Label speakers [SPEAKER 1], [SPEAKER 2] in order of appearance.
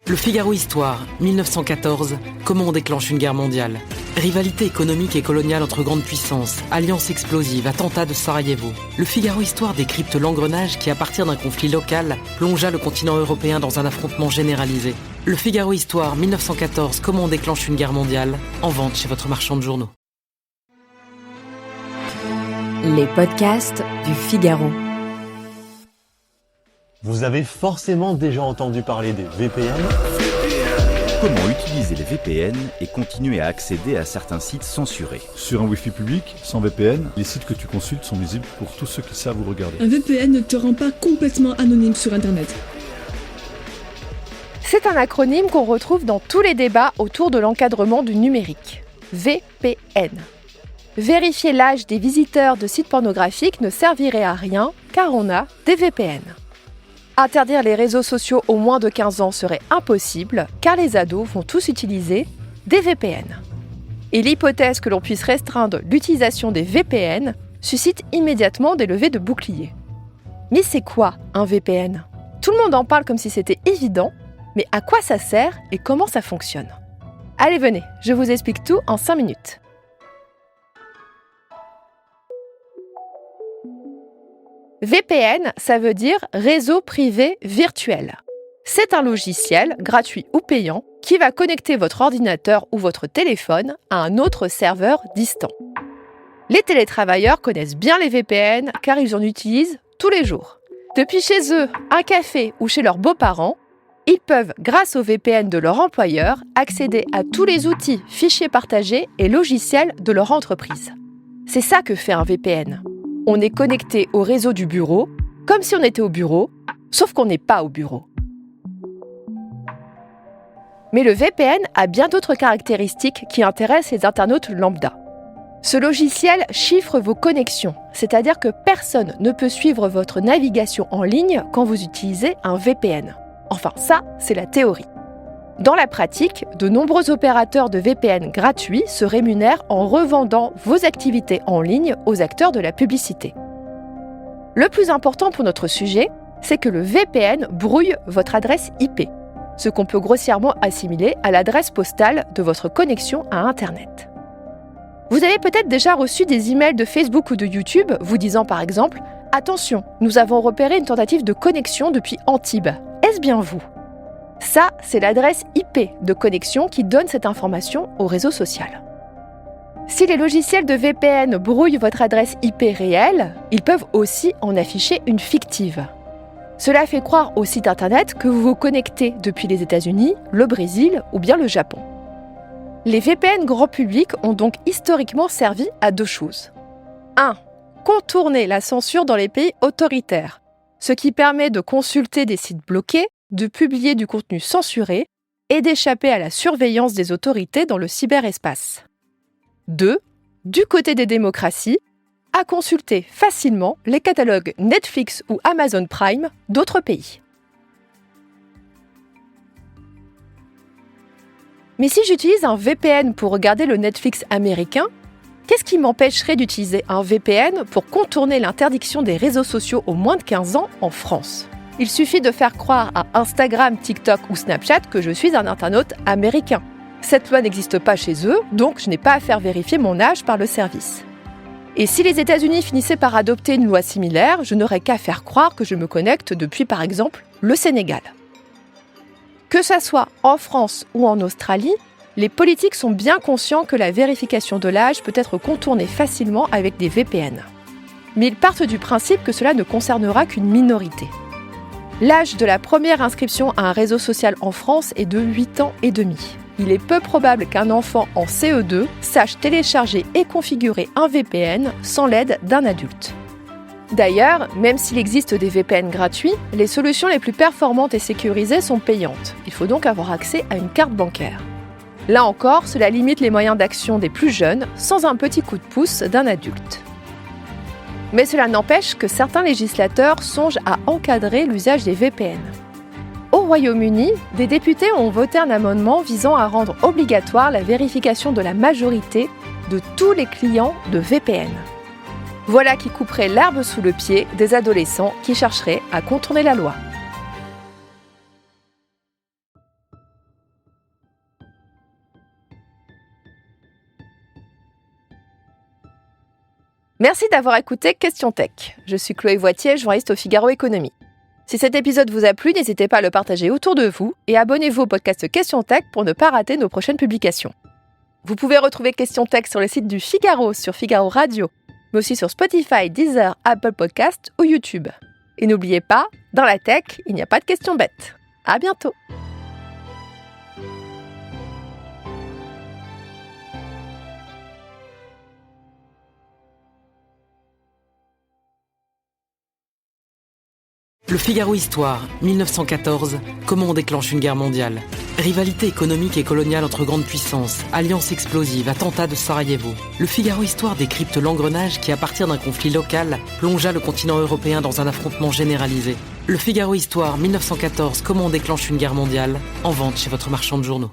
[SPEAKER 1] Le Figaro Histoire, 1914, comment on déclenche une guerre mondiale. Rivalité économique et coloniale entre grandes puissances, alliances explosives, attentats de Sarajevo. Le Figaro Histoire décrypte l'engrenage qui, à partir d'un conflit local, plongea le continent européen dans un affrontement généralisé. Le Figaro Histoire, 1914, comment on déclenche une guerre mondiale, en vente chez votre marchand de journaux.
[SPEAKER 2] Les podcasts du Figaro.
[SPEAKER 3] Vous avez forcément déjà entendu parler des VPN.
[SPEAKER 4] Comment utiliser les VPN et continuer à accéder à certains sites censurés?
[SPEAKER 5] Sur un Wi-Fi public, sans VPN, les sites que tu consultes sont visibles pour tous ceux qui savent vous regarder.
[SPEAKER 6] Un VPN ne te rend pas complètement anonyme sur Internet.
[SPEAKER 7] C'est un acronyme qu'on retrouve dans tous les débats autour de l'encadrement du numérique. VPN. Vérifier l'âge des visiteurs de sites pornographiques ne servirait à rien car on a des VPN. Interdire les réseaux sociaux aux moins de 15 ans serait impossible car les ados vont tous utiliser des VPN. Et l'hypothèse que l'on puisse restreindre l'utilisation des VPN suscite immédiatement des levées de boucliers. Mais c'est quoi un VPN ? Tout le monde en parle comme si c'était évident, mais à quoi ça sert et comment ça fonctionne ? Allez, venez, je vous explique tout en 5 minutes. VPN, ça veut dire réseau privé virtuel. C'est un logiciel, gratuit ou payant, qui va connecter votre ordinateur ou votre téléphone à un autre serveur distant. Les télétravailleurs connaissent bien les VPN car ils en utilisent tous les jours. Depuis chez eux, un café ou chez leurs beaux-parents, ils peuvent, grâce au VPN de leur employeur, accéder à tous les outils, fichiers partagés et logiciels de leur entreprise. C'est ça que fait un VPN. On est connecté au réseau du bureau, comme si on était au bureau, sauf qu'on n'est pas au bureau. Mais le VPN a bien d'autres caractéristiques qui intéressent les internautes lambda. Ce logiciel chiffre vos connexions, c'est-à-dire que personne ne peut suivre votre navigation en ligne quand vous utilisez un VPN. Enfin, ça, c'est la théorie. Dans la pratique, de nombreux opérateurs de VPN gratuits se rémunèrent en revendant vos activités en ligne aux acteurs de la publicité. Le plus important pour notre sujet, c'est que le VPN brouille votre adresse IP, ce qu'on peut grossièrement assimiler à l'adresse postale de votre connexion à Internet. Vous avez peut-être déjà reçu des emails de Facebook ou de YouTube vous disant par exemple « Attention, nous avons repéré une tentative de connexion depuis Antibes. Est-ce bien vous ?» Ça, c'est l'adresse IP de connexion qui donne cette information au réseau social. Si les logiciels de VPN brouillent votre adresse IP réelle, ils peuvent aussi en afficher une fictive. Cela fait croire au site internet que vous vous connectez depuis les États-Unis, le Brésil ou bien le Japon. Les VPN grand public ont donc historiquement servi à 2 choses. 1. Contourner la censure dans les pays autoritaires, ce qui permet de consulter des sites bloqués, de publier du contenu censuré et d'échapper à la surveillance des autorités dans le cyberespace. 2. Du côté des démocraties, à consulter facilement les catalogues Netflix ou Amazon Prime d'autres pays. Mais si j'utilise un VPN pour regarder le Netflix américain, qu'est-ce qui m'empêcherait d'utiliser un VPN pour contourner l'interdiction des réseaux sociaux aux moins de 15 ans en France ? Il suffit de faire croire à Instagram, TikTok ou Snapchat que je suis un internaute américain. Cette loi n'existe pas chez eux, donc je n'ai pas à faire vérifier mon âge par le service. Et si les États-Unis finissaient par adopter une loi similaire, je n'aurais qu'à faire croire que je me connecte depuis, par exemple, le Sénégal. Que ça soit en France ou en Australie, les politiques sont bien conscients que la vérification de l'âge peut être contournée facilement avec des VPN. Mais ils partent du principe que cela ne concernera qu'une minorité. L'âge de la première inscription à un réseau social en France est de 8 ans et demi. Il est peu probable qu'un enfant en CE2 sache télécharger et configurer un VPN sans l'aide d'un adulte. D'ailleurs, même s'il existe des VPN gratuits, les solutions les plus performantes et sécurisées sont payantes. Il faut donc avoir accès à une carte bancaire. Là encore, cela limite les moyens d'action des plus jeunes sans un petit coup de pouce d'un adulte. Mais cela n'empêche que certains législateurs songent à encadrer l'usage des VPN. Au Royaume-Uni, des députés ont voté un amendement visant à rendre obligatoire la vérification de la majorité de tous les clients de VPN. Voilà qui couperait l'herbe sous le pied des adolescents qui chercheraient à contourner la loi. Merci d'avoir écouté Question Tech. Je suis Chloé Voitier, journaliste au Figaro Économie. Si cet épisode vous a plu, n'hésitez pas à le partager autour de vous et abonnez-vous au podcast Question Tech pour ne pas rater nos prochaines publications. Vous pouvez retrouver Question Tech sur le site du Figaro, sur Figaro Radio, mais aussi sur Spotify, Deezer, Apple Podcasts ou YouTube. Et n'oubliez pas, dans la tech, il n'y a pas de questions bêtes. À bientôt.
[SPEAKER 1] Le Figaro Histoire, 1914, comment on déclenche une guerre mondiale. Rivalité économique et coloniale entre grandes puissances, alliance explosive, attentat de Sarajevo. Le Figaro Histoire décrypte l'engrenage qui, à partir d'un conflit local, plongea le continent européen dans un affrontement généralisé. Le Figaro Histoire, 1914, comment on déclenche une guerre mondiale, en vente chez votre marchand de journaux.